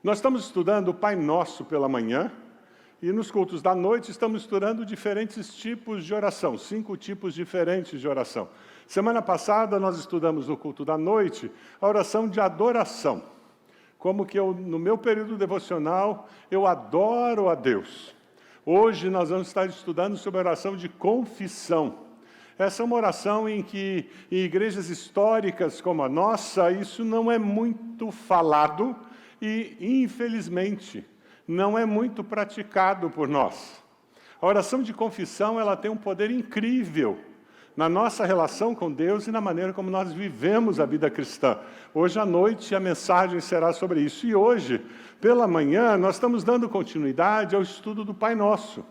Nós estamos estudando o Pai Nosso pela manhã, e nos cultos da noite estamos estudando diferentes tipos de oração, 5 tipos diferentes de oração. Semana passada nós estudamos no culto da noite a oração de adoração. Como que no meu período devocional, eu adoro a Deus. Hoje nós vamos estar estudando sobre a oração de confissão. Essa é uma oração em que, em igrejas históricas como a nossa, isso não é muito falado e, infelizmente, não é muito praticado por nós. A oração de confissão, ela tem um poder incrível na nossa relação com Deus e na maneira como nós vivemos a vida cristã. Hoje à noite a mensagem será sobre isso. E hoje, pela manhã, nós estamos dando continuidade ao estudo do Pai Nosso.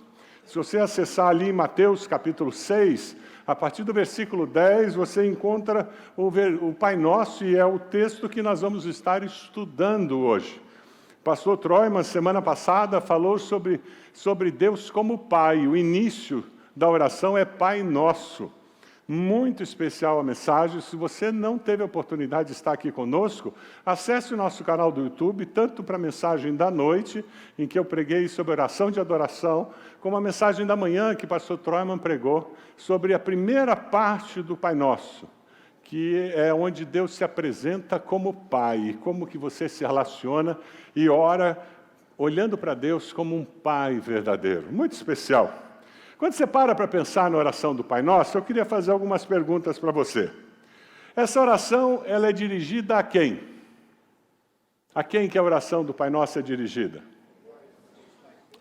Se você acessar ali em Mateus capítulo 6, a partir do versículo 10, você encontra o Pai Nosso, e é o texto que nós vamos estar estudando hoje. O pastor Troiman, semana passada, falou sobre Deus como Pai. O início da oração é Pai Nosso. Muito especial a mensagem. Se você não teve a oportunidade de estar aqui conosco, acesse o nosso canal do YouTube, tanto para a mensagem da noite, em que eu preguei sobre oração de adoração, como a mensagem da manhã, que o pastor Troiman pregou, sobre a primeira parte do Pai Nosso, que é onde Deus se apresenta como Pai, como que você se relaciona e ora olhando para Deus como um Pai verdadeiro. Muito especial. Quando você para pensar na oração do Pai Nosso, eu queria fazer algumas perguntas para você. Essa oração, ela é dirigida a quem? A quem que a oração do Pai Nosso é dirigida?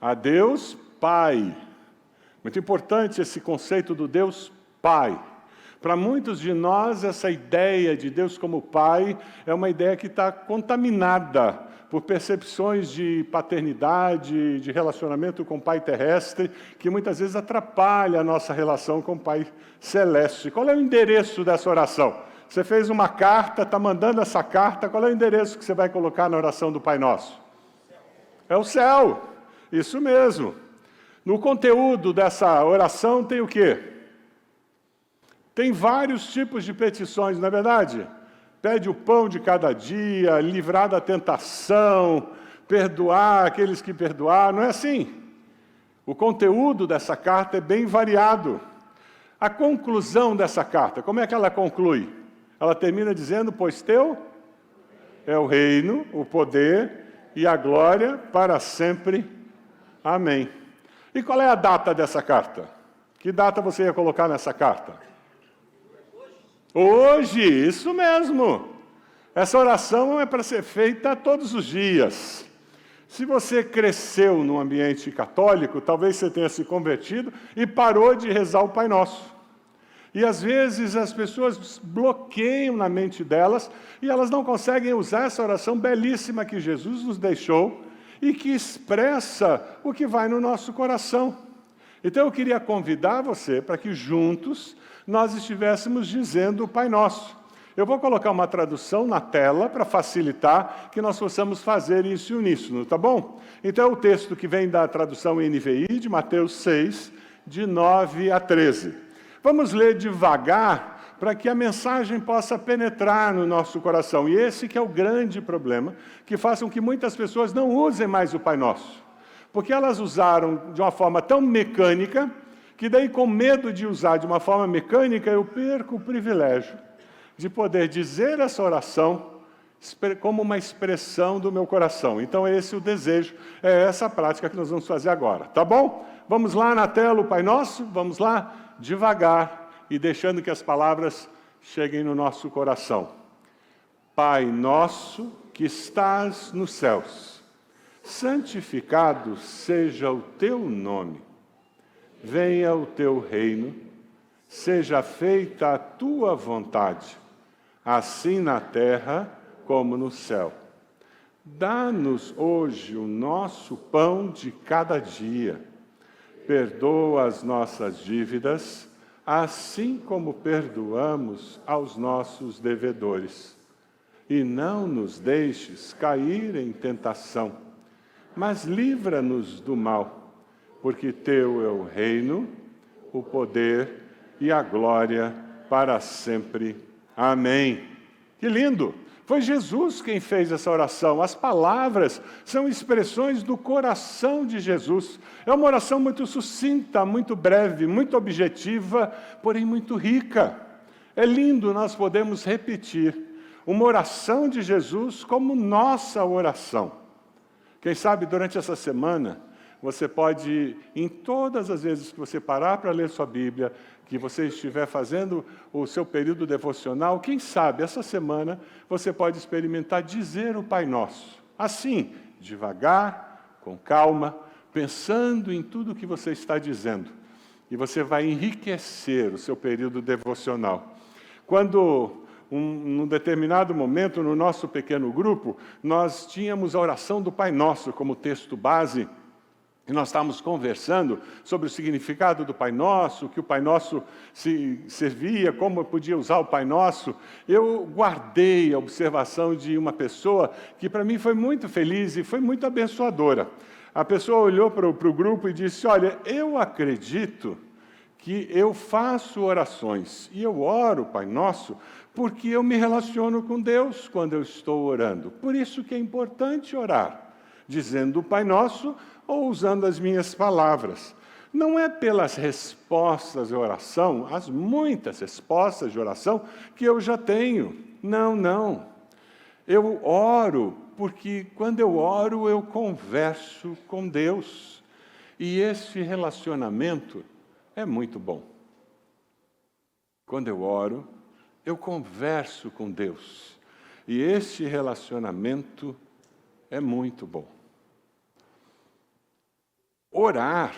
A Deus Pai. Muito importante esse conceito do Deus Pai. Para muitos de nós, essa ideia de Deus como Pai é uma ideia que está contaminada por percepções de paternidade, de relacionamento com o Pai terrestre, que muitas vezes atrapalha a nossa relação com o Pai celeste. Qual é o endereço dessa oração? Você fez uma carta, está mandando essa carta, qual é o endereço que você vai colocar na oração do Pai Nosso? É o céu, isso mesmo. No conteúdo dessa oração tem o quê? Tem vários tipos de petições, não é verdade? Pede o pão de cada dia, livrar da tentação, perdoar aqueles que perdoar, não é assim? O conteúdo dessa carta é bem variado. A conclusão dessa carta, como é que ela conclui? Ela termina dizendo, pois teu é o reino, o poder e a glória para sempre. Amém. E qual é a data dessa carta? Que data você ia colocar nessa carta? Hoje, isso mesmo. Essa oração é para ser feita todos os dias. Se você cresceu num ambiente católico, talvez você tenha se convertido e parou de rezar o Pai Nosso. E às vezes as pessoas bloqueiam na mente delas e elas não conseguem usar essa oração belíssima que Jesus nos deixou e que expressa o que vai no nosso coração. Então eu queria convidar você para que juntos nós estivéssemos dizendo o Pai Nosso. Eu vou colocar uma tradução na tela para facilitar que nós possamos fazer isso em uníssono, tá bom? Então é o texto que vem da tradução NVI de Mateus 6, de 9 a 13. Vamos ler devagar para que a mensagem possa penetrar no nosso coração. E esse que é o grande problema, que faz com que muitas pessoas não usem mais o Pai Nosso. Porque elas usaram de uma forma tão mecânica, que daí, com medo de usar de uma forma mecânica, eu perco o privilégio de poder dizer essa oração como uma expressão do meu coração. Então, esse é o desejo, é essa prática que nós vamos fazer agora, tá bom? Vamos lá na tela, o Pai Nosso, vamos lá, devagar, e deixando que as palavras cheguem no nosso coração. Pai nosso que estás nos céus, santificado seja o teu nome. Venha o teu reino, seja feita a tua vontade, assim na terra como no céu. Dá-nos hoje o nosso pão de cada dia. Perdoa as nossas dívidas, assim como perdoamos aos nossos devedores. E não nos deixes cair em tentação, mas livra-nos do mal. Porque teu é o reino, o poder e a glória para sempre. Amém. Que lindo! Foi Jesus quem fez essa oração. As palavras são expressões do coração de Jesus. É uma oração muito sucinta, muito breve, muito objetiva, porém muito rica. É lindo nós podemos repetir uma oração de Jesus como nossa oração. Quem sabe durante essa semana, você pode, em todas as vezes que você parar para ler sua Bíblia, que você estiver fazendo o seu período devocional, quem sabe essa semana você pode experimentar dizer o Pai Nosso. Assim, devagar, com calma, pensando em tudo que você está dizendo. E você vai enriquecer o seu período devocional. Quando, num determinado momento, no nosso pequeno grupo, nós tínhamos a oração do Pai Nosso como texto base, e nós estávamos conversando sobre o significado do Pai Nosso, que o Pai Nosso se servia, como eu podia usar o Pai Nosso. Eu guardei a observação de uma pessoa que para mim foi muito feliz e foi muito abençoadora. A pessoa olhou para o grupo e disse: olha, eu acredito que eu faço orações e eu oro, Pai Nosso, porque eu me relaciono com Deus quando eu estou orando. Por isso que é importante orar, dizendo o Pai Nosso ou usando as minhas palavras. Não é pelas respostas de oração, as muitas respostas de oração que eu já tenho. Não, não. Eu oro porque quando eu oro eu converso com Deus. E esse relacionamento é muito bom. Quando eu oro, eu converso com Deus. E esse relacionamento é muito bom. Orar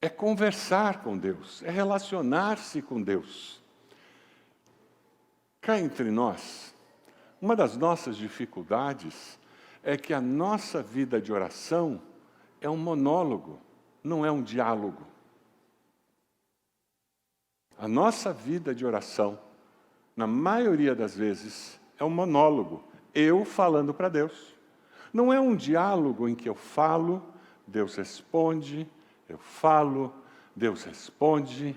é conversar com Deus, é relacionar-se com Deus. Cá entre nós, uma das nossas dificuldades é que a nossa vida de oração é um monólogo, não é um diálogo. A nossa vida de oração, na maioria das vezes, é um monólogo, eu falando para Deus. Não é um diálogo em que eu falo, Deus responde, eu falo, Deus responde.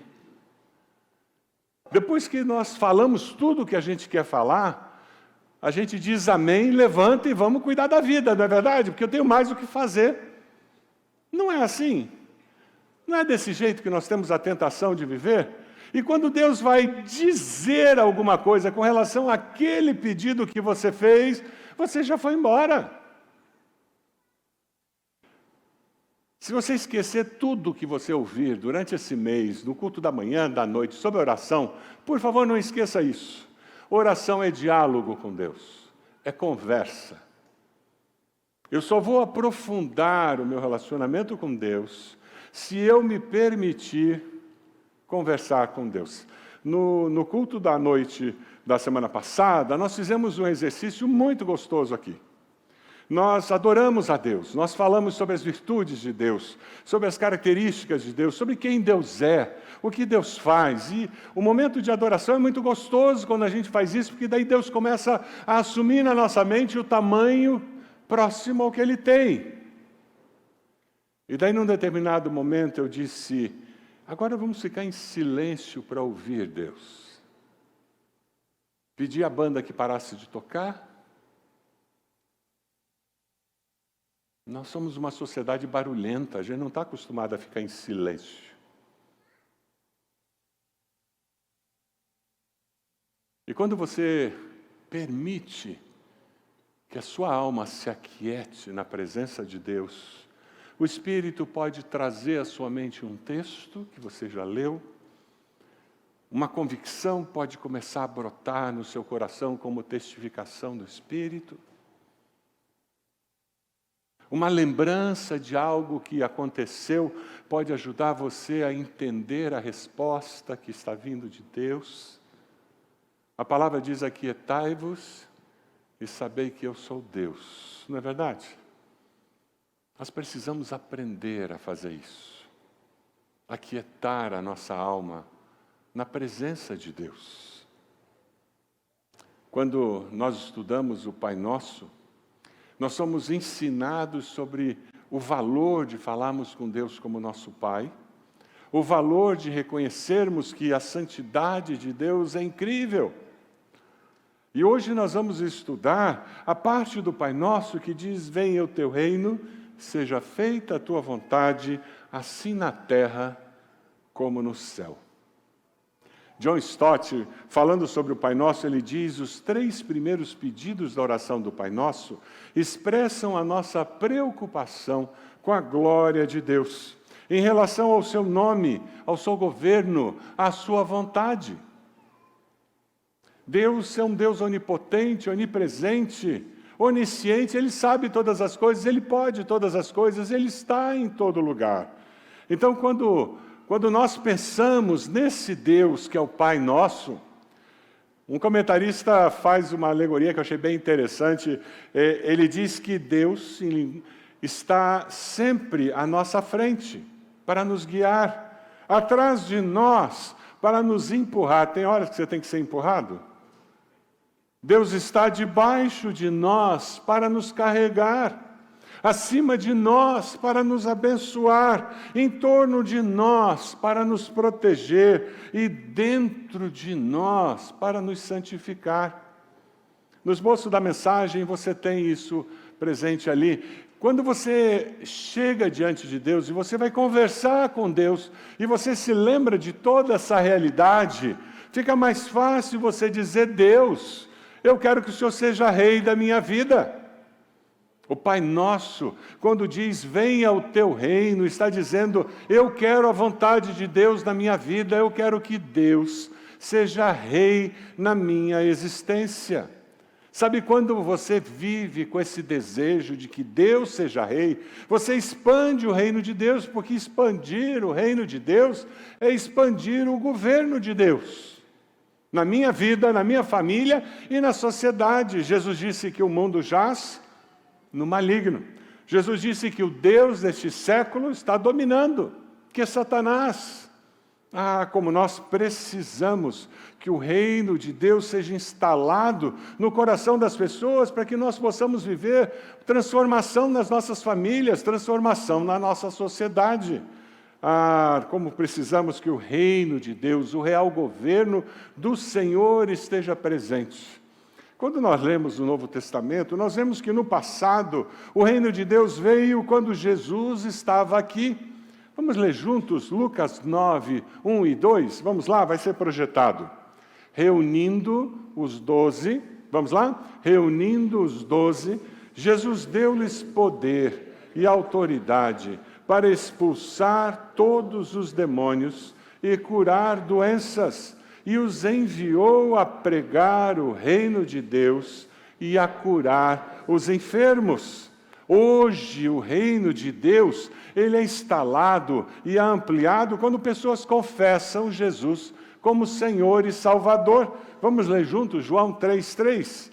Depois que nós falamos tudo o que a gente quer falar, a gente diz amém, levanta e vamos cuidar da vida, não é verdade? Porque eu tenho mais o que fazer. Não é assim. Não é desse jeito que nós temos a tentação de viver? E quando Deus vai dizer alguma coisa com relação àquele pedido que você fez, você já foi embora. Se você esquecer tudo que você ouvir durante esse mês, no culto da manhã, da noite, sobre oração, por favor, não esqueça isso. Oração é diálogo com Deus, é conversa. Eu só vou aprofundar o meu relacionamento com Deus se eu me permitir conversar com Deus. No culto da noite da semana passada, nós fizemos um exercício muito gostoso aqui. Nós adoramos a Deus, nós falamos sobre as virtudes de Deus, sobre as características de Deus, sobre quem Deus é, o que Deus faz. E o momento de adoração é muito gostoso quando a gente faz isso, porque daí Deus começa a assumir na nossa mente o tamanho próximo ao que Ele tem. E daí, num determinado momento, eu disse: agora vamos ficar em silêncio para ouvir Deus. Pedi à banda que parasse de tocar. Nós somos uma sociedade barulhenta, a gente não está acostumado a ficar em silêncio. E quando você permite que a sua alma se aquiete na presença de Deus, o Espírito pode trazer à sua mente um texto que você já leu, uma convicção pode começar a brotar no seu coração como testificação do Espírito, uma lembrança de algo que aconteceu pode ajudar você a entender a resposta que está vindo de Deus. A palavra diz: aquietai-vos e sabei que eu sou Deus. Não é verdade? Nós precisamos aprender a fazer isso. Aquietar a nossa alma na presença de Deus. Quando nós estudamos o Pai Nosso, nós somos ensinados sobre o valor de falarmos com Deus como nosso Pai, o valor de reconhecermos que a santidade de Deus é incrível. E hoje nós vamos estudar a parte do Pai Nosso que diz: venha o teu reino, seja feita a tua vontade, assim na terra como no céu. John Stott, falando sobre o Pai Nosso, ele diz: os 3 primeiros pedidos da oração do Pai Nosso expressam a nossa preocupação com a glória de Deus, em relação ao seu nome, ao seu governo, à sua vontade. Deus é um Deus onipotente, onipresente, onisciente, Ele sabe todas as coisas, Ele pode todas as coisas, Ele está em todo lugar. Então, quando nós pensamos nesse Deus que é o Pai Nosso, um comentarista faz uma alegoria que eu achei bem interessante. Ele diz que Deus está sempre à nossa frente, para nos guiar, atrás de nós, para nos empurrar. Tem horas que você tem que ser empurrado? Deus está debaixo de nós para nos carregar, acima de nós para nos abençoar, em torno de nós para nos proteger e dentro de nós para nos santificar. No esboço da mensagem você tem isso presente ali. Quando você chega diante de Deus e você vai conversar com Deus e você se lembra de toda essa realidade, fica mais fácil você dizer: Deus, eu quero que o Senhor seja rei da minha vida. O Pai Nosso, quando diz: venha o teu reino, está dizendo: eu quero a vontade de Deus na minha vida, eu quero que Deus seja rei na minha existência. Sabe, quando você vive com esse desejo de que Deus seja rei, você expande o reino de Deus, porque expandir o reino de Deus é expandir o governo de Deus. Na minha vida, na minha família e na sociedade. Jesus disse que o mundo jaz no maligno. Jesus disse que o Deus deste século está dominando, que é Satanás. Como nós precisamos que o reino de Deus seja instalado no coração das pessoas para que nós possamos viver transformação nas nossas famílias, transformação na nossa sociedade. Como precisamos que o reino de Deus, o real governo do Senhor esteja presente. Quando nós lemos o Novo Testamento, nós vemos que no passado o reino de Deus veio quando Jesus estava aqui. Vamos ler juntos Lucas 9, 1 e 2? Vamos lá, vai ser projetado. Reunindo os 12, vamos lá? Reunindo os 12, Jesus deu-lhes poder e autoridade para expulsar todos os demônios e curar doenças, e os enviou a pregar o reino de Deus e a curar os enfermos. Hoje, o reino de Deus, ele é instalado e é ampliado quando pessoas confessam Jesus como Senhor e Salvador. Vamos ler juntos João 3,3.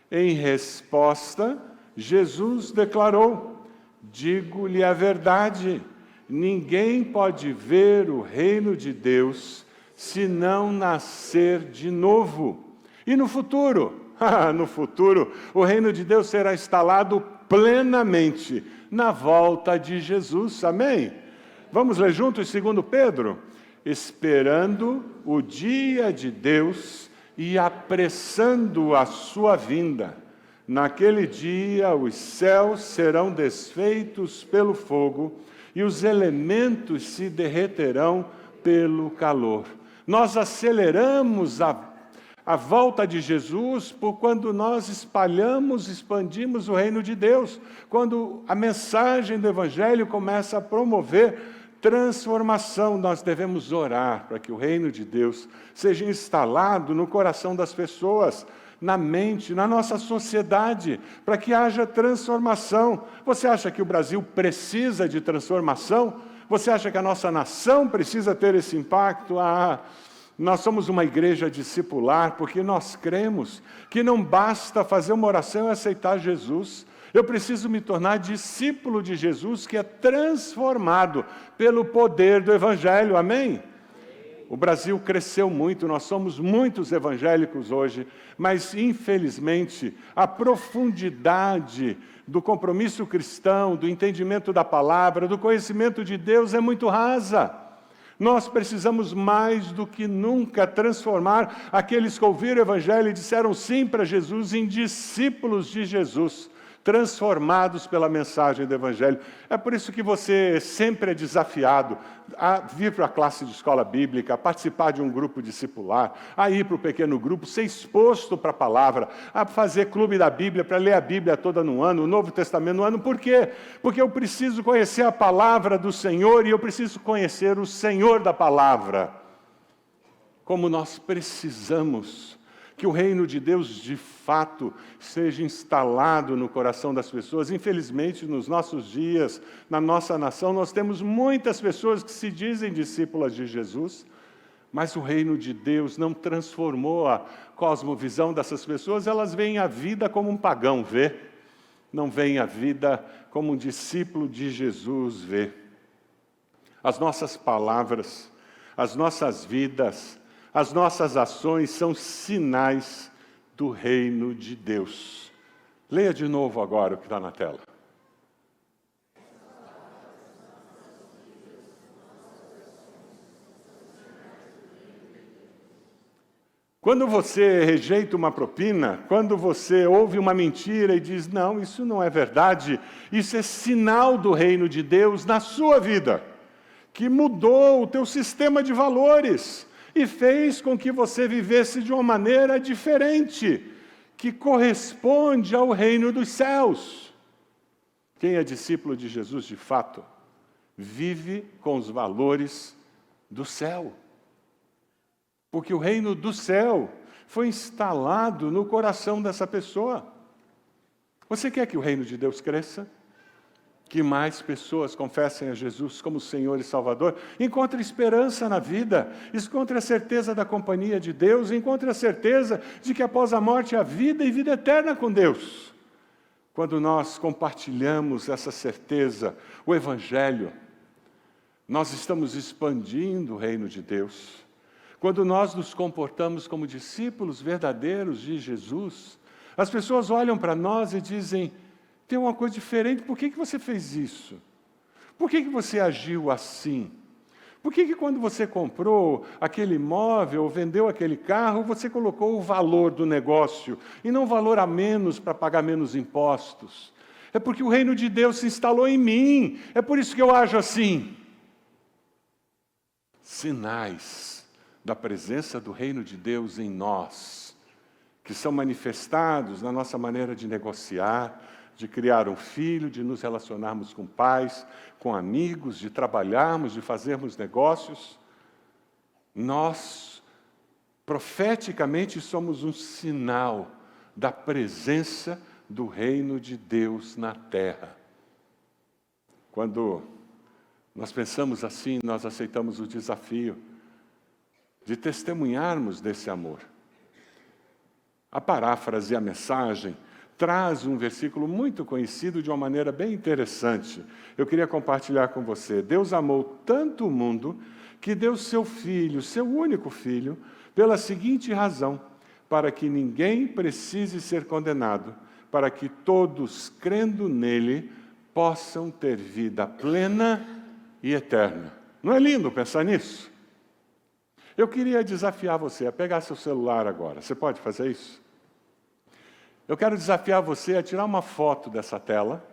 Em resposta, Jesus declarou: digo-lhe a verdade, ninguém pode ver o reino de Deus se não nascer de novo. E no futuro? No futuro, o reino de Deus será instalado plenamente na volta de Jesus. Amém? Vamos ler juntos 2 Pedro? Esperando o dia de Deus e apressando a sua vinda. Naquele dia os céus serão desfeitos pelo fogo e os elementos se derreterão pelo calor. Nós aceleramos a volta de Jesus por quando nós expandimos o reino de Deus, quando a mensagem do Evangelho começa a promover transformação. Nós devemos orar para que o reino de Deus seja instalado no coração das pessoas, na mente, na nossa sociedade, para que haja transformação. Você acha que o Brasil precisa de transformação? Você acha que a nossa nação precisa ter esse impacto? Nós somos uma igreja discipular porque nós cremos que não basta fazer uma oração e aceitar Jesus. Eu preciso me tornar discípulo de Jesus, que é transformado pelo poder do Evangelho. Amém? O Brasil cresceu muito, nós somos muitos evangélicos hoje, mas, infelizmente, a profundidade do compromisso cristão, do entendimento da palavra, do conhecimento de Deus é muito rasa. Nós precisamos mais do que nunca transformar aqueles que ouviram o Evangelho e disseram sim para Jesus em discípulos de Jesus, transformados pela mensagem do Evangelho. É por isso que você sempre é desafiado a vir para a classe de escola bíblica, a participar de um grupo discipular, a ir para o pequeno grupo, ser exposto para a palavra, a fazer clube da Bíblia, para ler a Bíblia toda no ano, o Novo Testamento no ano. Por quê? Porque eu preciso conhecer a palavra do Senhor e eu preciso conhecer o Senhor da palavra. Como nós precisamos que o reino de Deus, de fato, seja instalado no coração das pessoas. Infelizmente, nos nossos dias, na nossa nação, nós temos muitas pessoas que se dizem discípulas de Jesus, mas o reino de Deus não transformou a cosmovisão dessas pessoas. Elas veem a vida como um pagão vê, não veem a vida como um discípulo de Jesus vê. As nossas palavras, as nossas vidas, as nossas ações são sinais do reino de Deus. Leia de novo agora o que está na tela. Quando você rejeita uma propina, quando você ouve uma mentira e diz, não, isso não é verdade, isso é sinal do reino de Deus na sua vida, que mudou o teu sistema de valores e fez com que você vivesse de uma maneira diferente, que corresponde ao reino dos céus. Quem é discípulo de Jesus de fato, vive com os valores do céu. Porque o reino do céu foi instalado no coração dessa pessoa. Você quer que o reino de Deus cresça? Que mais pessoas confessem a Jesus como Senhor e Salvador? Encontre esperança na vida, encontre a certeza da companhia de Deus, encontre a certeza de que após a morte há vida e vida eterna com Deus. Quando nós compartilhamos essa certeza, o Evangelho, nós estamos expandindo o reino de Deus. Quando nós nos comportamos como discípulos verdadeiros de Jesus, as pessoas olham para nós e dizem, tem uma coisa diferente, por que você fez isso? Por que você agiu assim? Por que quando você comprou aquele imóvel, ou vendeu aquele carro, você colocou o valor do negócio, e não valor a menos para pagar menos impostos? É porque o reino de Deus se instalou em mim, é por isso que eu ajo assim. Sinais da presença do reino de Deus em nós, que são manifestados na nossa maneira de negociar, de criar um filho, de nos relacionarmos com pais, com amigos, de trabalharmos, de fazermos negócios. Nós, profeticamente, somos um sinal da presença do reino de Deus na terra. Quando nós pensamos assim, nós aceitamos o desafio de testemunharmos desse amor. A paráfrase, a mensagem, traz um versículo muito conhecido de uma maneira bem interessante. Eu queria compartilhar com você. Deus amou tanto o mundo que deu seu Filho, seu único Filho, pela seguinte razão, para que ninguém precise ser condenado, para que todos, crendo nele, possam ter vida plena e eterna. Não é lindo pensar nisso? Eu queria desafiar você a pegar seu celular agora. Você pode fazer isso? Eu quero desafiar você a tirar uma foto dessa tela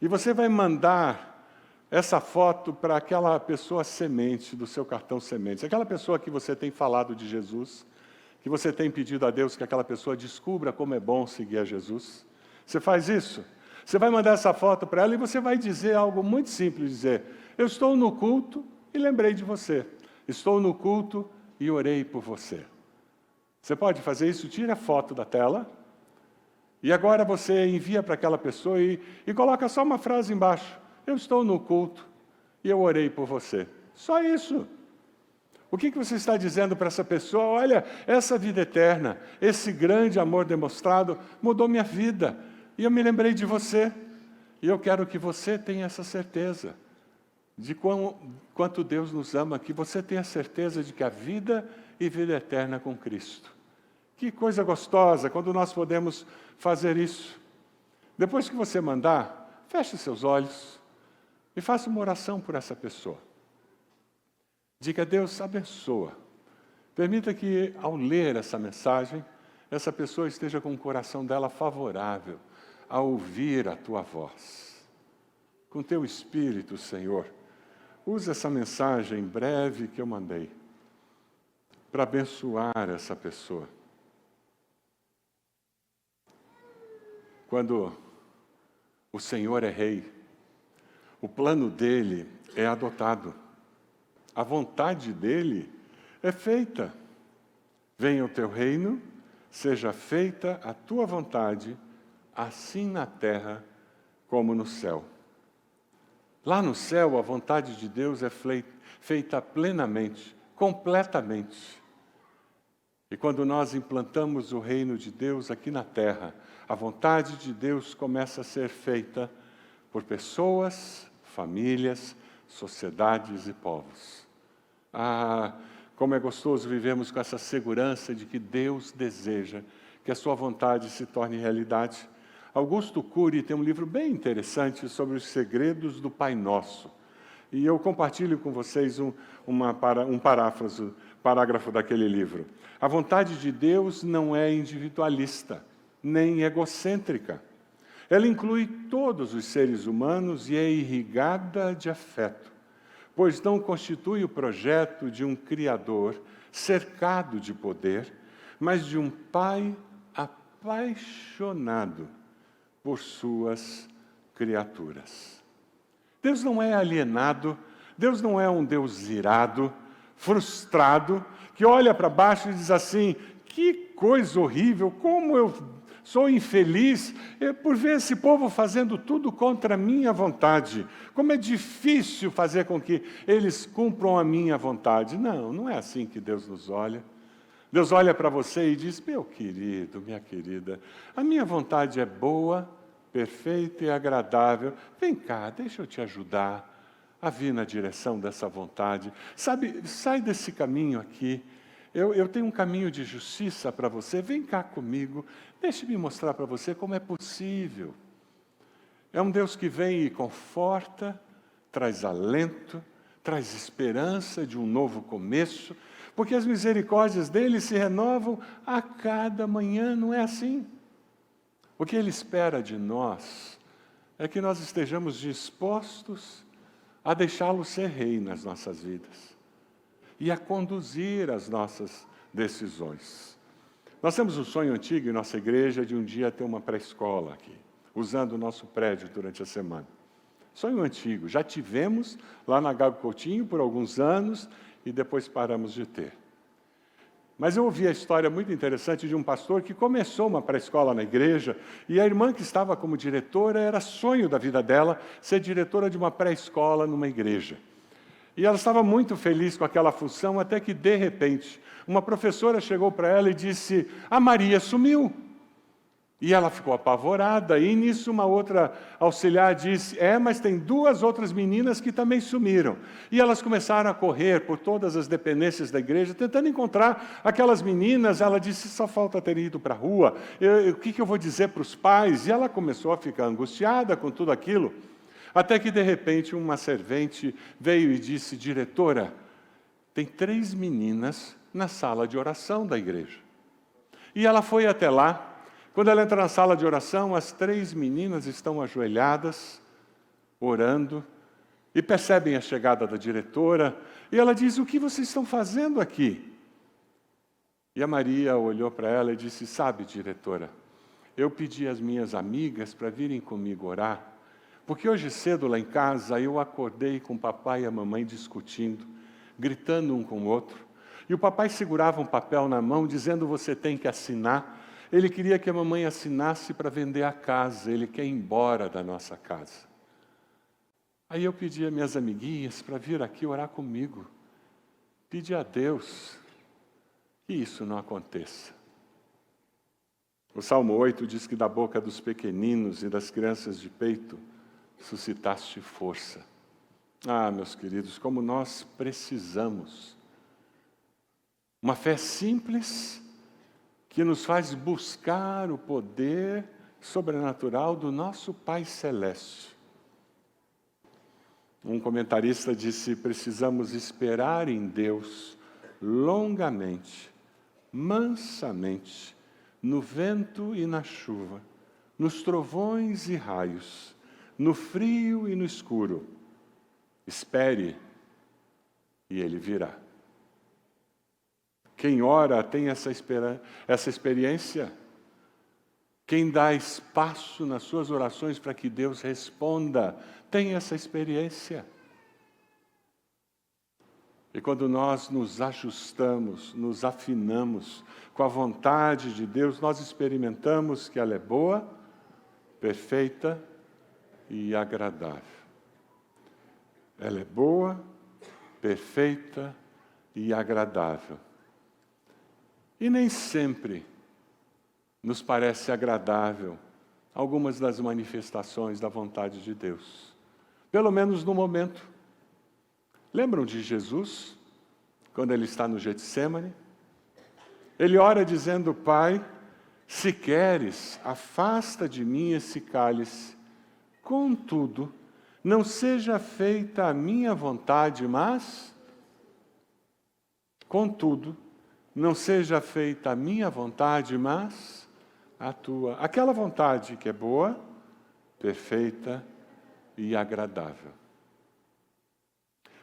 e você vai mandar essa foto para aquela pessoa semente do seu cartão semente, aquela pessoa que você tem falado de Jesus, que você tem pedido a Deus que aquela pessoa descubra como é bom seguir a Jesus. Você faz isso? Você vai mandar essa foto para ela e você vai dizer algo muito simples, dizer, eu estou no culto e lembrei de você. Estou no culto e orei por você. Você pode fazer isso? Tira a foto da tela. E agora você envia para aquela pessoa e coloca só uma frase embaixo. Eu estou no culto e eu orei por você. Só isso. O que você está dizendo para essa pessoa? Olha, essa vida eterna, esse grande amor demonstrado mudou minha vida. E eu me lembrei de você. E eu quero que você tenha essa certeza de quanto Deus nos ama, que você tenha certeza de que a vida e vida eterna com Cristo. Que coisa gostosa quando nós podemos fazer isso. Depois que você mandar, feche seus olhos e faça uma oração por essa pessoa. Diga: Deus, abençoa. Permita que, ao ler essa mensagem, essa pessoa esteja com o coração dela favorável a ouvir a Tua voz. Com Teu Espírito, Senhor, usa essa mensagem breve que eu mandei para abençoar essa pessoa. Quando o Senhor é rei, o plano dele é adotado. A vontade dele é feita. Venha o teu reino, seja feita a tua vontade, assim na terra como no céu. Lá no céu, a vontade de Deus é feita plenamente, completamente. E quando nós implantamos o reino de Deus aqui na terra, a vontade de Deus começa a ser feita por pessoas, famílias, sociedades e povos. Ah, como é gostoso vivermos com essa segurança de que Deus deseja que a sua vontade se torne realidade. Augusto Cury tem um livro bem interessante sobre os segredos do Pai Nosso. E eu compartilho com vocês um parágrafo daquele livro. A vontade de Deus não é individualista, nem egocêntrica. Ela inclui todos os seres humanos e é irrigada de afeto, pois não constitui o projeto de um Criador cercado de poder, mas de um Pai apaixonado por suas criaturas. Deus não é alienado, Deus não é um Deus irado, frustrado, que olha para baixo e diz assim: que coisa horrível, como eu sou infeliz por ver esse povo fazendo tudo contra a minha vontade. Como é difícil fazer com que eles cumpram a minha vontade. Não, não é assim que Deus nos olha. Deus olha para você e diz: meu querido, minha querida, a minha vontade é boa, perfeita e agradável. Vem cá, deixa eu te ajudar a vir na direção dessa vontade. Sabe, sai desse caminho aqui. Eu tenho um caminho de justiça para você. Vem cá comigo. Deixe-me mostrar para você como é possível. É um Deus que vem e conforta, traz alento, traz esperança de um novo começo, porque as misericórdias dele se renovam a cada manhã, não é assim? O que ele espera de nós é que nós estejamos dispostos a deixá-lo ser rei nas nossas vidas e a conduzir as nossas decisões. Nós temos um sonho antigo em nossa igreja de um dia ter uma pré-escola aqui, usando o nosso prédio durante a semana. Sonho antigo, já tivemos lá na Gago Coutinho por alguns anos e depois paramos de ter. Mas eu ouvi a história muito interessante de um pastor que começou uma pré-escola na igreja e a irmã que estava como diretora, era sonho da vida dela ser diretora de uma pré-escola numa igreja. E ela estava muito feliz com aquela função, até que, de repente, uma professora chegou para ela e disse: a Maria sumiu. E ela ficou apavorada, e nisso uma outra auxiliar disse: mas tem 2 outras meninas que também sumiram. E elas começaram a correr por todas as dependências da igreja, tentando encontrar aquelas meninas. Ela disse: só falta ter ido para a rua, o que eu vou dizer para os pais? E ela começou a ficar angustiada com tudo aquilo. Até que, de repente, uma servente veio e disse: diretora, tem 3 meninas na sala de oração da igreja. E ela foi até lá. Quando ela entra na sala de oração, as 3 meninas estão ajoelhadas, orando, e percebem a chegada da diretora. E ela diz: o que vocês estão fazendo aqui? E a Maria olhou para ela e disse: sabe, diretora, eu pedi às minhas amigas para virem comigo orar, porque hoje cedo lá em casa eu acordei com o papai e a mamãe discutindo, gritando um com o outro. E o papai segurava um papel na mão dizendo: você tem que assinar. Ele queria que a mamãe assinasse para vender a casa, ele quer ir embora da nossa casa. Aí eu pedi às minhas amiguinhas para vir aqui orar comigo. Pedi a Deus que isso não aconteça. O Salmo 8 diz que da boca dos pequeninos e das crianças de peito suscitaste força. Ah, meus queridos, como nós precisamos. Uma fé simples que nos faz buscar o poder sobrenatural do nosso Pai Celeste. Um comentarista disse: precisamos esperar em Deus longamente, mansamente, no vento e na chuva, nos trovões e raios, no frio e no escuro. Espere, e Ele virá. Quem ora tem essa experiência. Quem dá espaço nas suas orações para que Deus responda, tem essa experiência. E quando nós nos ajustamos, nos afinamos com a vontade de Deus, nós experimentamos que ela é boa, perfeita e agradável. Ela é boa, perfeita e agradável. E nem sempre nos parece agradável algumas das manifestações da vontade de Deus. Pelo menos no momento. Lembram de Jesus, quando ele está no Getsêmani? Ele ora dizendo: Pai, se queres, afasta de mim esse cálice. Contudo, não seja feita a minha vontade, mas... Contudo, não seja feita a minha vontade, mas a tua. Aquela vontade que é boa, perfeita e agradável.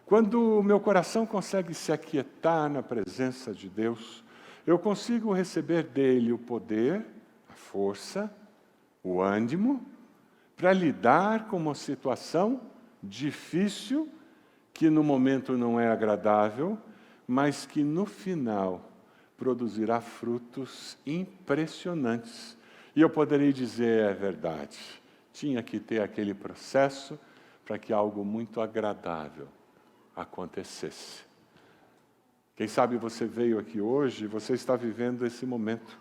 Quando o meu coração consegue se aquietar na presença de Deus, eu consigo receber dele o poder, a força, o ânimo, para lidar com uma situação difícil, que no momento não é agradável, mas que no final produzirá frutos impressionantes. E eu poderei dizer: é verdade, tinha que ter aquele processo para que algo muito agradável acontecesse. Quem sabe você veio aqui hoje e você está vivendo esse momento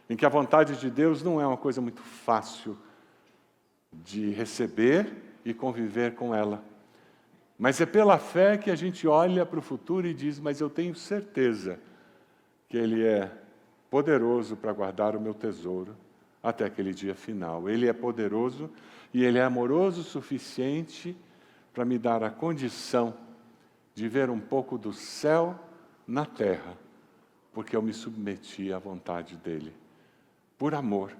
em que a vontade de Deus não é uma coisa muito fácil de receber e conviver com ela. Mas é pela fé que a gente olha para o futuro e diz: mas eu tenho certeza que Ele é poderoso para guardar o meu tesouro até aquele dia final. Ele é poderoso e Ele é amoroso o suficiente para me dar a condição de ver um pouco do céu na terra, porque eu me submeti à vontade dEle, por amor,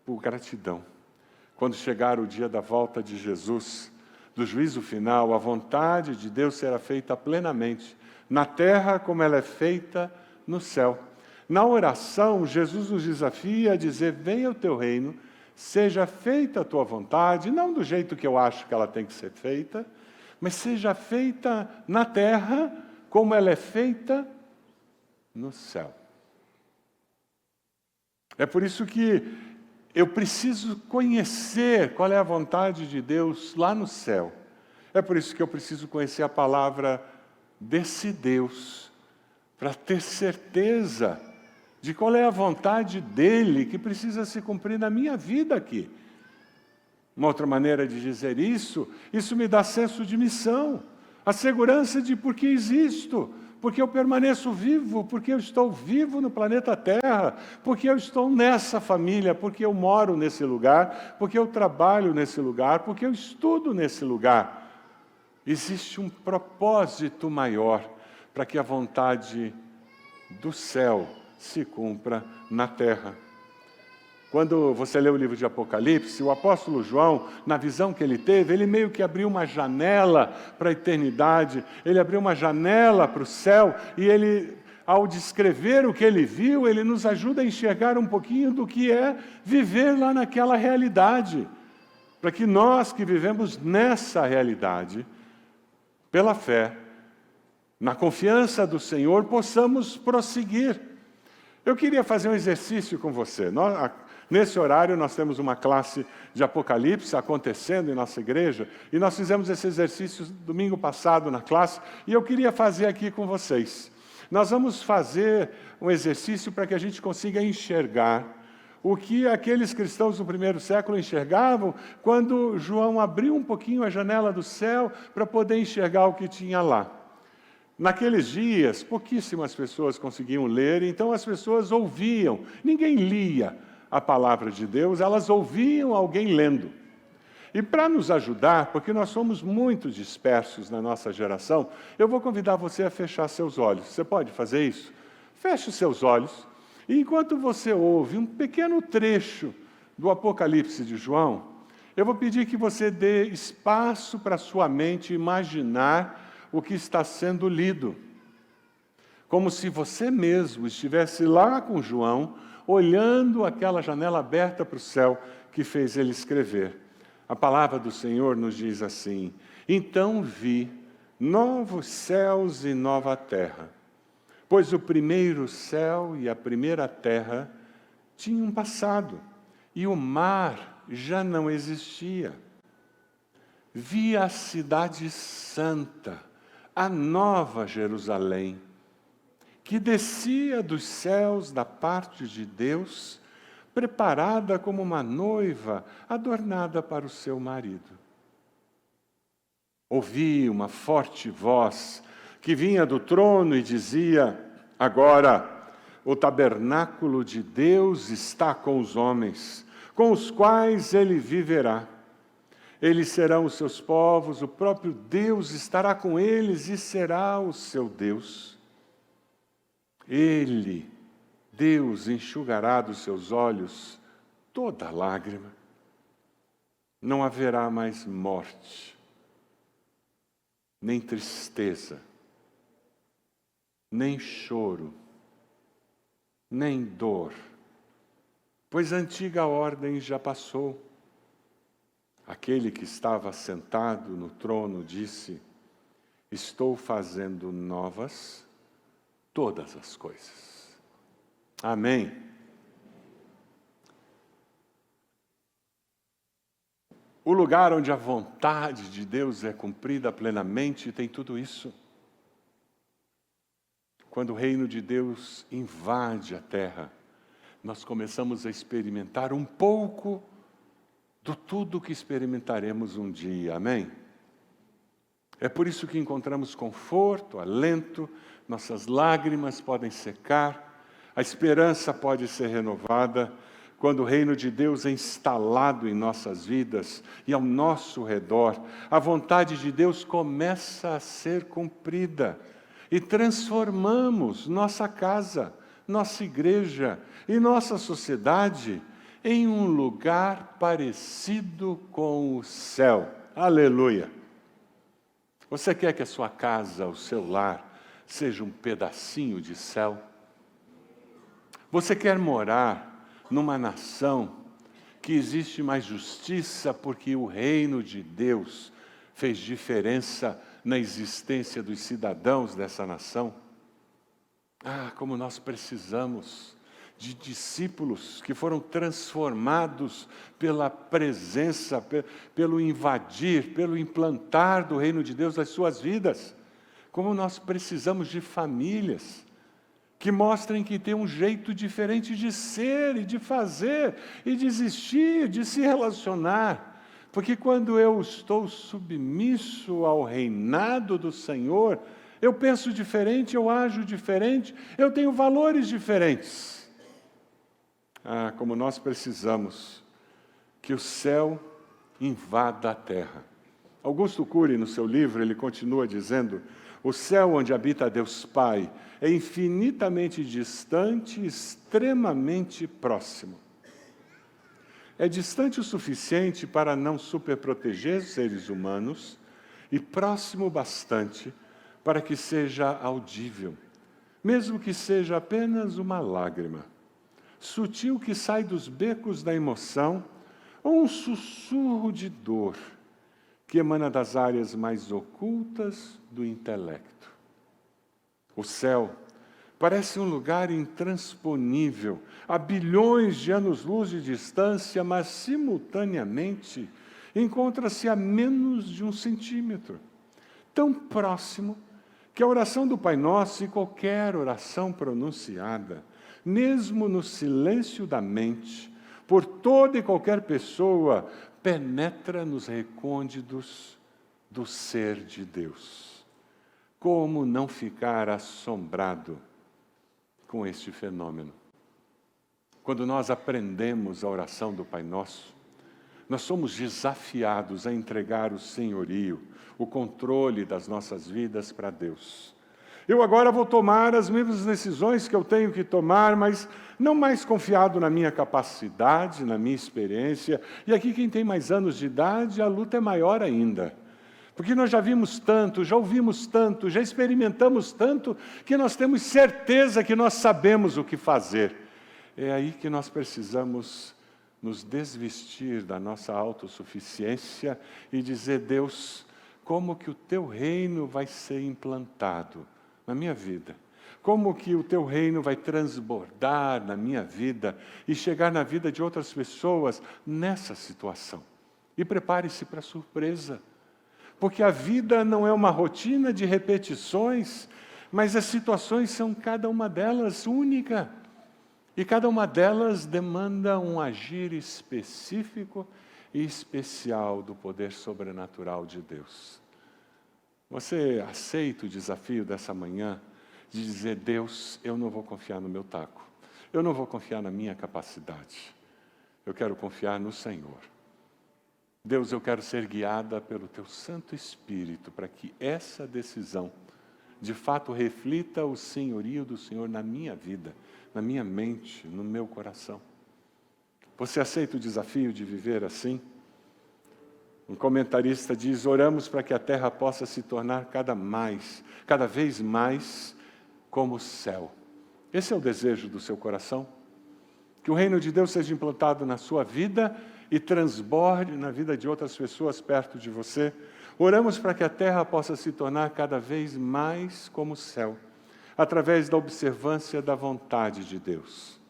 por gratidão. Quando chegar o dia da volta de Jesus, do juízo final, a vontade de Deus será feita plenamente, na terra como ela é feita no céu. Na oração, Jesus nos desafia a dizer: venha o teu reino, seja feita a tua vontade, não do jeito que eu acho que ela tem que ser feita, mas seja feita na terra como ela é feita no céu. É por isso que eu preciso conhecer qual é a vontade de Deus lá no céu. É por isso que eu preciso conhecer a palavra desse Deus, para ter certeza de qual é a vontade dEle que precisa se cumprir na minha vida aqui. Uma outra maneira de dizer isso me dá senso de missão, a segurança de por que existo, porque eu permaneço vivo, porque eu estou vivo no planeta Terra, porque eu estou nessa família, porque eu moro nesse lugar, porque eu trabalho nesse lugar, porque eu estudo nesse lugar. Existe um propósito maior para que a vontade do céu se cumpra na terra. Quando você lê o livro de Apocalipse, o apóstolo João, na visão que ele teve, ele meio que abriu uma janela para a eternidade, ele abriu uma janela para o céu, e ele, ao descrever o que ele viu, ele nos ajuda a enxergar um pouquinho do que é viver lá naquela realidade, para que nós que vivemos nessa realidade, pela fé, na confiança do Senhor, possamos prosseguir. Eu queria fazer um exercício com você. Nesse horário, nós temos uma classe de Apocalipse acontecendo em nossa igreja, e nós fizemos esse exercício domingo passado na classe, e eu queria fazer aqui com vocês. Nós vamos fazer um exercício para que a gente consiga enxergar o que aqueles cristãos do primeiro século enxergavam quando João abriu um pouquinho a janela do céu para poder enxergar o que tinha lá. Naqueles dias, pouquíssimas pessoas conseguiam ler, então as pessoas ouviam. Ninguém lia a palavra de Deus, elas ouviam alguém lendo. E para nos ajudar, porque nós somos muito dispersos na nossa geração, eu vou convidar você a fechar seus olhos. Você pode fazer isso? Feche os seus olhos. E enquanto você ouve um pequeno trecho do Apocalipse de João, eu vou pedir que você dê espaço para a sua mente imaginar o que está sendo lido. Como se você mesmo estivesse lá com João, olhando aquela janela aberta para o céu que fez ele escrever. A palavra do Senhor nos diz assim: então vi novos céus e nova terra, pois o primeiro céu e a primeira terra tinham passado, e o mar já não existia. Vi a cidade santa, a nova Jerusalém, que descia dos céus da parte de Deus, preparada como uma noiva adornada para o seu marido. Ouvi uma forte voz que vinha do trono e dizia: agora o tabernáculo de Deus está com os homens, com os quais ele viverá. Eles serão os seus povos, o próprio Deus estará com eles e será o seu Deus. Ele, Deus, enxugará dos seus olhos toda lágrima. Não haverá mais morte, nem tristeza, nem choro, nem dor, pois a antiga ordem já passou. Aquele que estava sentado no trono disse: estou fazendo novas todas as coisas. Amém. O lugar onde a vontade de Deus é cumprida plenamente tem tudo isso. Quando o reino de Deus invade a terra, nós começamos a experimentar um pouco do tudo que experimentaremos um dia. Amém? É por isso que encontramos conforto, alento, nossas lágrimas podem secar, a esperança pode ser renovada, quando o reino de Deus é instalado em nossas vidas e ao nosso redor, a vontade de Deus começa a ser cumprida e transformamos nossa casa, nossa igreja e nossa sociedade em um lugar parecido com o céu. Aleluia! Você quer que a sua casa, o seu lar, seja um pedacinho de céu? Você quer morar numa nação que existe mais justiça porque o reino de Deus fez diferença na existência dos cidadãos dessa nação? Ah, como nós precisamos de discípulos que foram transformados pela presença, pelo invadir, pelo implantar do reino de Deus nas suas vidas. Como nós precisamos de famílias que mostrem que tem um jeito diferente de ser e de fazer e de existir, de se relacionar. Porque quando eu estou submisso ao reinado do Senhor, eu penso diferente, eu ajo diferente, eu tenho valores diferentes. Ah, como nós precisamos que o céu invada a terra. Augusto Cury, no seu livro, ele continua dizendo: o céu onde habita Deus Pai é infinitamente distante e extremamente próximo. É distante o suficiente para não superproteger os seres humanos e próximo bastante para que seja audível, mesmo que seja apenas uma lágrima, sutil que sai dos becos da emoção, ou um sussurro de dor que emana das áreas mais ocultas do intelecto. O céu parece um lugar intransponível, a bilhões de anos-luz de distância, mas simultaneamente encontra-se a menos de 1 centímetro, tão próximo que a oração do Pai Nosso e qualquer oração pronunciada, mesmo no silêncio da mente, por toda e qualquer pessoa, penetra nos recônditos do ser de Deus. Como não ficar assombrado com este fenômeno? Quando nós aprendemos a oração do Pai Nosso, Nós somos desafiados a entregar o senhorio, o controle das nossas vidas para Deus. Eu agora vou tomar as mesmas decisões que eu tenho que tomar, mas não mais confiado na minha capacidade, na minha experiência. E aqui quem tem mais anos de idade, a luta é maior ainda. Porque nós já vimos tanto, já ouvimos tanto, já experimentamos tanto, que nós temos certeza que nós sabemos o que fazer. É aí que nós precisamos nos desvestir da nossa autossuficiência e dizer: Deus, como que o Teu reino vai ser implantado na minha vida? Como que o Teu reino vai transbordar na minha vida e chegar na vida de outras pessoas nessa situação? E prepare-se para a surpresa. Porque a vida não é uma rotina de repetições, mas as situações são cada uma delas única. E cada uma delas demanda um agir específico e especial do poder sobrenatural de Deus. Você aceita o desafio dessa manhã de dizer: Deus, eu não vou confiar no meu taco, eu não vou confiar na minha capacidade, eu quero confiar no Senhor. Deus, eu quero ser guiada pelo Teu Santo Espírito para que essa decisão, de fato, reflita o senhorio do Senhor na minha vida, na minha mente, no meu coração. Você aceita o desafio de viver assim? Um comentarista diz: oramos para que a terra possa se tornar cada vez mais como o céu. Esse é o desejo do seu coração? Que o reino de Deus seja implantado na sua vida e transborde na vida de outras pessoas perto de você. Oramos para que a terra possa se tornar cada vez mais como o céu, através da observância da vontade de Deus.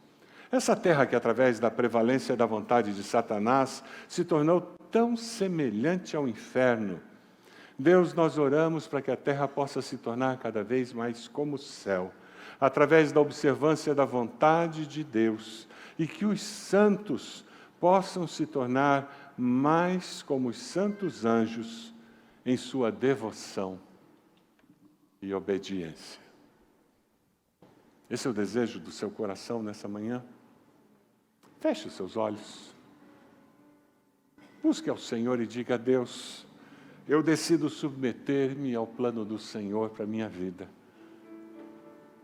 Essa terra que, através da prevalência da vontade de Satanás, se tornou tão semelhante ao inferno. Deus, nós oramos para que a terra possa se tornar cada vez mais como o céu, através da observância da vontade de Deus, e que os santos possam se tornar mais como os santos anjos em sua devoção e obediência. Esse é o desejo do seu coração nessa manhã? Feche os seus olhos. Busque ao Senhor e diga: Deus, eu decido submeter-me ao plano do Senhor para a minha vida.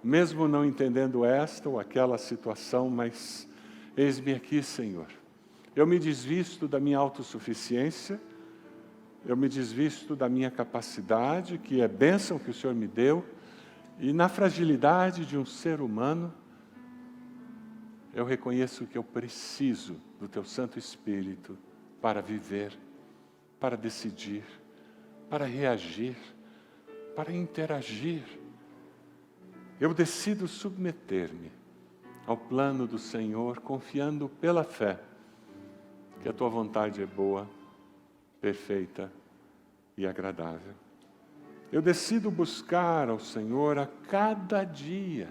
Mesmo não entendendo esta ou aquela situação, mas eis-me aqui, Senhor. Eu me desvisto da minha autossuficiência, eu me desvisto da minha capacidade, que é bênção que o Senhor me deu, e na fragilidade de um ser humano, eu reconheço que eu preciso do Teu Santo Espírito para viver, para decidir, para reagir, para interagir. Eu decido submeter-me ao plano do Senhor, confiando pela fé que a Tua vontade é boa, perfeita e agradável. Eu decido buscar ao Senhor a cada dia,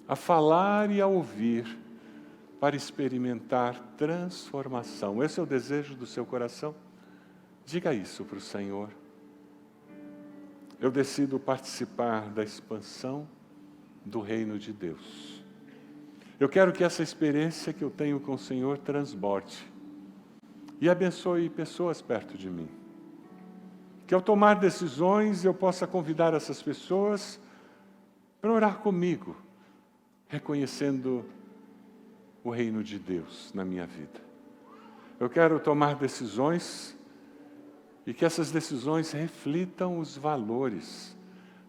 a falar e a ouvir, para experimentar transformação. Esse é o desejo do seu coração? Diga isso para o Senhor. Eu decido participar da expansão do reino de Deus. Eu quero que essa experiência que eu tenho com o Senhor transborde e abençoe pessoas perto de mim. Que ao tomar decisões eu possa convidar essas pessoas para orar comigo, reconhecendo o reino de Deus na minha vida. Eu quero tomar decisões e que essas decisões reflitam os valores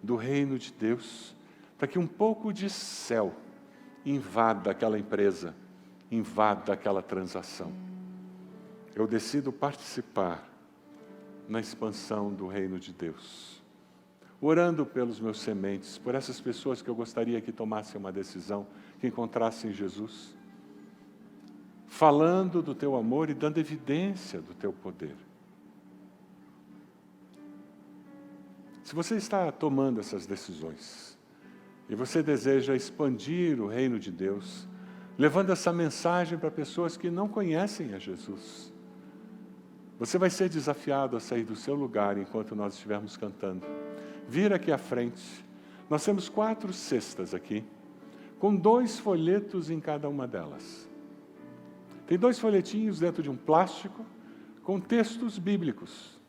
do reino de Deus, para que um pouco de céu invada aquela empresa, invada aquela transação. Eu decido participar na expansão do reino de Deus, orando pelos meus sementes, por essas pessoas que eu gostaria que tomassem uma decisão, que encontrassem Jesus, falando do Teu amor e dando evidência do Teu poder. Se você está tomando essas decisões e você deseja expandir o reino de Deus, levando essa mensagem para pessoas que não conhecem a Jesus, você vai ser desafiado a sair do seu lugar enquanto nós estivermos cantando. Vir aqui à frente. Nós temos 4 cestas aqui, com 2 folhetos em cada uma delas. Tem 2 folhetinhos dentro de um plástico com textos bíblicos.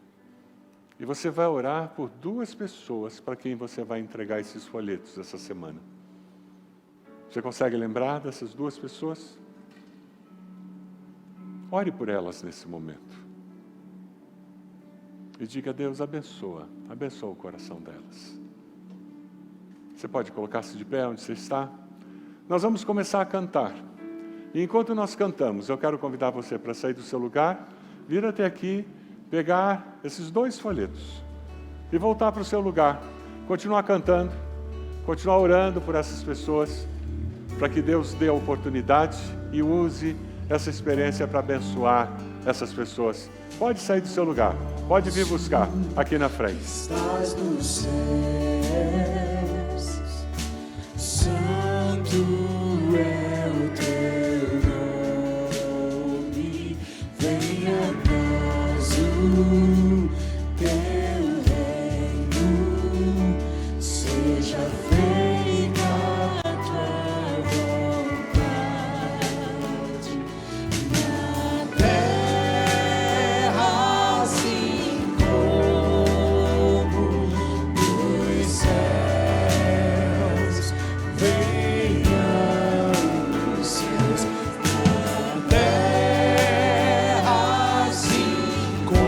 E você vai orar por 2 pessoas para quem você vai entregar esses folhetos essa semana. Você consegue lembrar dessas 2 pessoas? Ore por elas nesse momento. E diga: Deus, abençoa o coração delas. Você pode colocar-se de pé onde você está? Nós vamos começar a cantar. E enquanto nós cantamos, eu quero convidar você para sair do seu lugar, vir até aqui, pegar esses 2 folhetos e voltar para o seu lugar. Continuar cantando, continuar orando por essas pessoas, para que Deus dê a oportunidade e use essa experiência para abençoar essas pessoas. Pode sair do seu lugar, pode vir buscar aqui na frente. Estás nos céus, santo é o teu nome, venha a nós o teu reino, seja feita a tua vontade, na terra assim como nos céus. Venha os céus, na terra assim como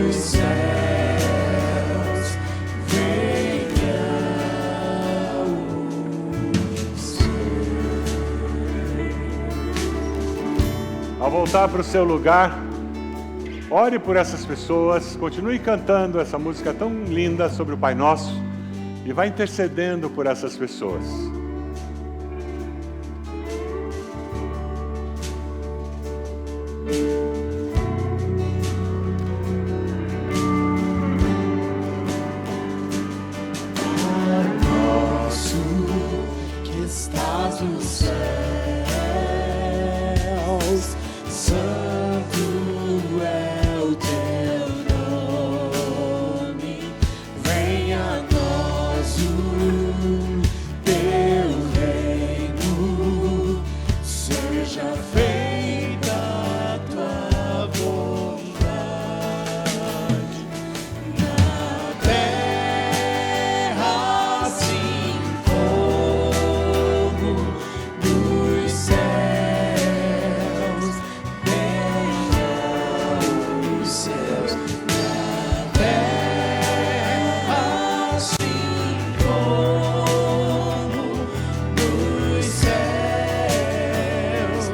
nos céus. Venha os céus. Ao voltar para o seu lugar, ore por essas pessoas, continue cantando essa música tão linda sobre o Pai Nosso e vai intercedendo por essas pessoas. Pai nosso que estás nos céus, santo é o teu nome, venha a nós o teu reino, seja feita a tua vontade, na terra assim como nos céus. Venha os céus, na terra assim como nos céus. Venha os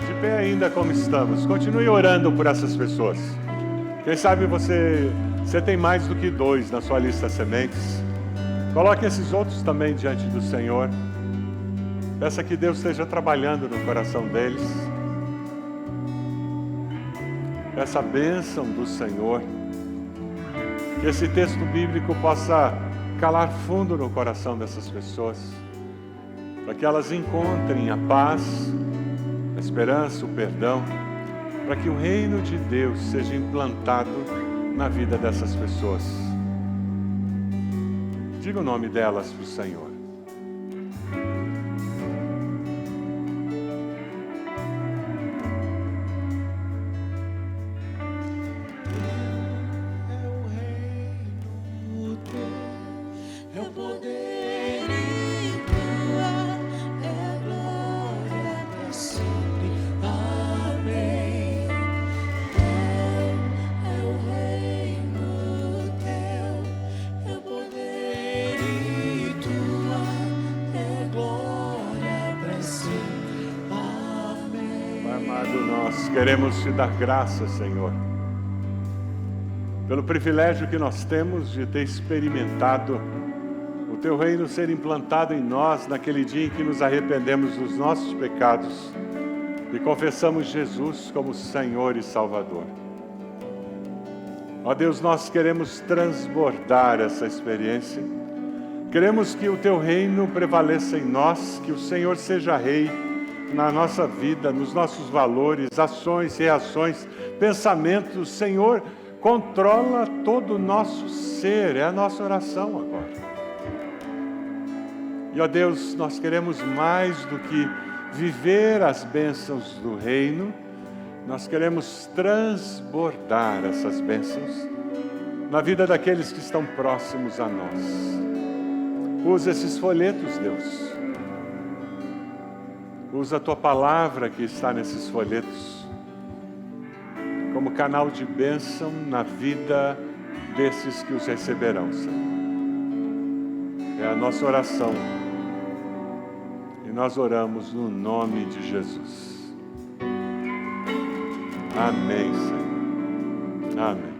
De pé ainda como estamos, continue orando por essas pessoas. Quem sabe você tem mais do que 2 na sua lista sementes. Coloque esses outros também diante do Senhor. Peça que Deus esteja trabalhando no coração deles. Peça a bênção do Senhor. Que esse texto bíblico possa calar fundo no coração dessas pessoas, para que elas encontrem a paz, a esperança, o perdão, para que o reino de Deus seja implantado na vida dessas pessoas. Diga o nome delas para o Senhor. É o reino teu, é o poder e tua, é a glória para sempre. Amém. É o reino teu, é o poder e tua, é a glória para sempre. Amém. Pai amado, nós queremos te dar graças, Senhor, pelo privilégio que nós temos de ter experimentado o teu reino ser implantado em nós naquele dia em que nos arrependemos dos nossos pecados e confessamos Jesus como Senhor e Salvador. Ó Deus, nós queremos transbordar essa experiência. Queremos que o teu reino prevaleça em nós, que o Senhor seja Rei na nossa vida, nos nossos valores, ações, reações, pensamentos. Senhor, controla todo o nosso ser, é a nossa oração agora. E, ó Deus, nós queremos mais do que viver as bênçãos do reino, nós queremos transbordar essas bênçãos na vida daqueles que estão próximos a nós. Usa esses folhetos, Deus. Usa a Tua palavra que está nesses folhetos como canal de bênção na vida desses que os receberão, Senhor. É a nossa oração. E nós oramos no nome de Jesus. Amém, Senhor. Amém.